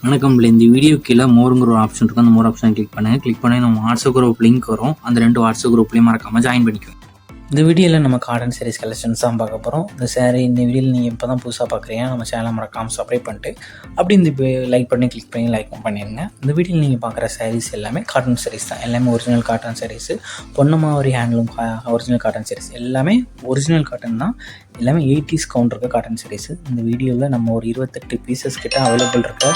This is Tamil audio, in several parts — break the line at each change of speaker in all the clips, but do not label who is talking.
வணக்கம். இந்த வீடியோ கீழே மோருங்கிற ஒரு ஆப்ஷன் இருக்கும். அந்த மோர் ஆப்ஷன் கிளிக் பண்ணி நம்ம வாட்ஸ்அப் குரூப் லிங்க் வரும். அந்த 2 வாட்ஸ்அப் குரூப்லேயும் மறக்காமல் ஜாயின் பண்ணிக்குவோம்.
இந்த வீடியோவில் நம்ம காட்டன் சாரீஸ் கலெக்ஷன்ஸ் தான் பார்க்க போகிறோம். இந்த சாரீ இந்த வீடியோவில் நீங்கள் இப்போ தான் புதுசாக பார்க்குறீங்க, நம்ம சேனலை மறக்காமல் சப்ஸ்கிரைப் பண்ணிட்டு அப்படி இந்த லைக் பண்ணி கிளிக் பண்ணி லைக்கும் பண்ணிடுங்க. இந்த வீடியோவில் நீங்கள் பார்க்குற சாரீஸ் எல்லாமே காட்டன் சாரீஸ் தான். எல்லாமே ஒரிஜினல் காட்டன் சாரீஸு, பொன்னமாவரி ஹேண்ட்லூம் ஒரிஜினல் காட்டன் சாரீஸ் எல்லாமே ஒரிஜினல் காட்டன் தான். எல்லாமே 80s கவுண்ட் இருக்க காட்டன் சாரீஸு. இந்த வீடியோவில் நம்ம ஒரு 28 பீசஸ் கிட்ட அவைலபிள் இருக்க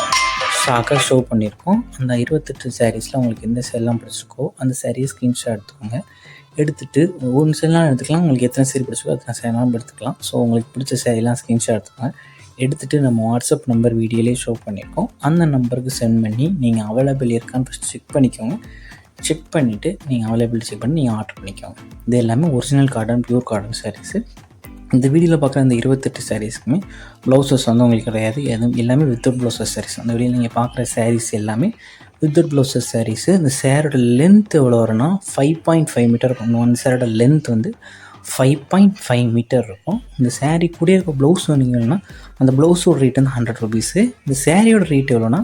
ஸ்டாக்காக ஷோ பண்ணியிருக்கோம். அந்த 28 சாரீஸில் உங்களுக்கு எந்த சேரீலாம் பிடிச்சிருக்கோ அந்த சாரியை ஸ்க்ரீன்ஷாட் எடுத்துக்கோங்க. எடுத்துகிட்டு ஒன்று சேரீலாம் எடுத்துக்கலாம். உங்களுக்கு எத்தனை சேரீ பிடிச்சிக்கோ அத்தனை சேரீலாம் எடுத்துக்கலாம். ஸோ உங்களுக்கு பிடிச்ச சேரீலாம் ஸ்க்ரீன்ஷாட் எடுத்துக்கோங்க. எடுத்துகிட்டு நம்ம வாட்ஸ்அப் நம்பர் வீடியோலேயே ஷோ பண்ணியிருக்கோம். அந்த நம்பருக்கு சென்ட் பண்ணி நீங்கள் அவைலபிள் இருக்கான்னு ஃபஸ்ட் செக் பண்ணிக்கோங்க. செக் பண்ணிவிட்டு நீங்கள் அவைலபிள் செக் பண்ணி நீங்கள் ஆர்டர் பண்ணிக்கோங்க. இது எல்லாமே original cotton, pure cotton saris. இந்த வீடியோவில் பார்க்குற இந்த 28 சாரீஸ்க்குமே ப்ளவுசஸ் வந்து உங்களுக்கு கிடையாது. எல்லாமே வித்தவுட் ப்ளவுசஸ் சாரீஸ். அந்த வீடியோவில் நீங்கள் பார்க்குற சாரீஸ் எல்லாமே வித்தவுட் ப்ளவுசஸ் சாரீஸு. இந்த சேரோட லென்த் எவ்வளோ வரும்னா 5.5 மீட்டர் இருக்கும். இந்த சேரோட லென்த் வந்து 5.5 மீட்டர் இருக்கும். இந்த சாரீ கூட இருக்க ப்ளவுஸ் வந்தீங்கன்னா அந்த ப்ளவுஸோட ரேட் வந்து 100 ருபீஸு. இந்த சாரியோட ரேட் எவ்வளோனா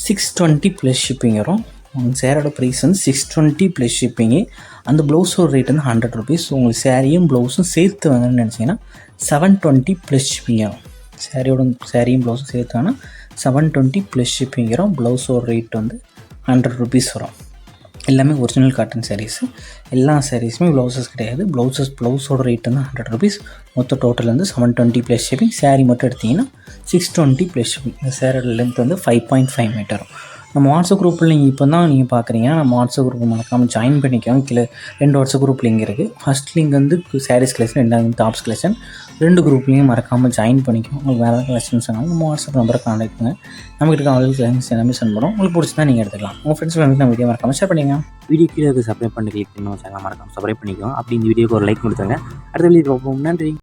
620 ப்ளஸ் ஷிப்பிங் வரும். உங்கள் சேரோட ப்ரைஸ் வந்து 620 ப்ளஸ் ஷிப்பிங்கு. அந்த ப்ளவுஸோட ரேட் வந்து 100 ருபீஸ். உங்களுக்கு சேரீயும் ப்ளவுஸும் சேர்த்து வாங்கன்னு நினச்சிங்கன்னா 720 ப்ளஸ் ஷிப்பிங் வரும். சேரீயும் ப்ளவுஸும் சேர்த்து வாங்கினா 720 ப்ளஸ் ஷிப்பிங் வரும். ப்ளவுஸோட ரேட் வந்து 100 ருபீஸ் வரும். எல்லாமே ஒரிஜினல் காட்டன் சாரீஸு. எல்லா சாரீஸுமே ப்ளவுசஸ் கிடையாது. ப்ளவுஸோட ரேட் வந்து 100 ருபீஸ். மொத்தம் டோட்டல் வந்து 720 ப்ளஸ் ஷிப்பிங். சாரீ மட்டும் எடுத்திங்கன்னா 620 ப்ளஸ் ஷிப்பிங். இந்த சேரோட லென்த் வந்து 5.5 மீட்டர். நம்ம வாட்ஸ்அப் குரூப்பில் நீங்கள் இப்போ தான் நீங்கள் பார்க்குறீங்க. நம்ம வாட்ஸ்அப் குரூப் மறக்காமல் ஜாயின் பண்ணிக்கோங்க. கீழே 2 வாட்ஸ்அப் குரூப் லிங்க் இருக்குது. ஃபஸ்ட் லிங்க் வந்து சாரீஸ் கலெக்ஷன், 2வது டாப்ஸ் கலெக்ஷன். 2 குரூப்லேயும் மறக்காமல் ஜாயின் பண்ணிக்கோங்க. உங்களுக்கு வேறு கலெக்ஷன்ஸ் வேணாலும் நம்ம வாட்ஸ்அப் நம்பரை கான்டாக்ட் பண்ணுங்கள். நம்மகிட்ட அவைலபிள் கலெக்ஷன்ஸ் எல்லாமே சென்ட் பண்ணுறோம். உங்களுக்கு பிடிச்சா நீங்கள் எடுத்துக்கலாம். உங்கள் ஃப்ரெண்ட்ஸ் ஃபேமிலிக்கு நம்ம வீடியோ மறக்காமல் ஷேர் பண்ணிங்க.
வீடியோ கீழே சப்ஸ்கிரைப் பண்ணி கிளிக் பண்ணி சேனல் மறக்காமல் சப்ஸ்கிரைப் பண்ணிக்கோங்க. அப்படி இந்த வீடியோக்கு ஒரு லைக் கொடுத்துருங்க. அடுத்த வீடியோ பார்ப்போம். நன்றி.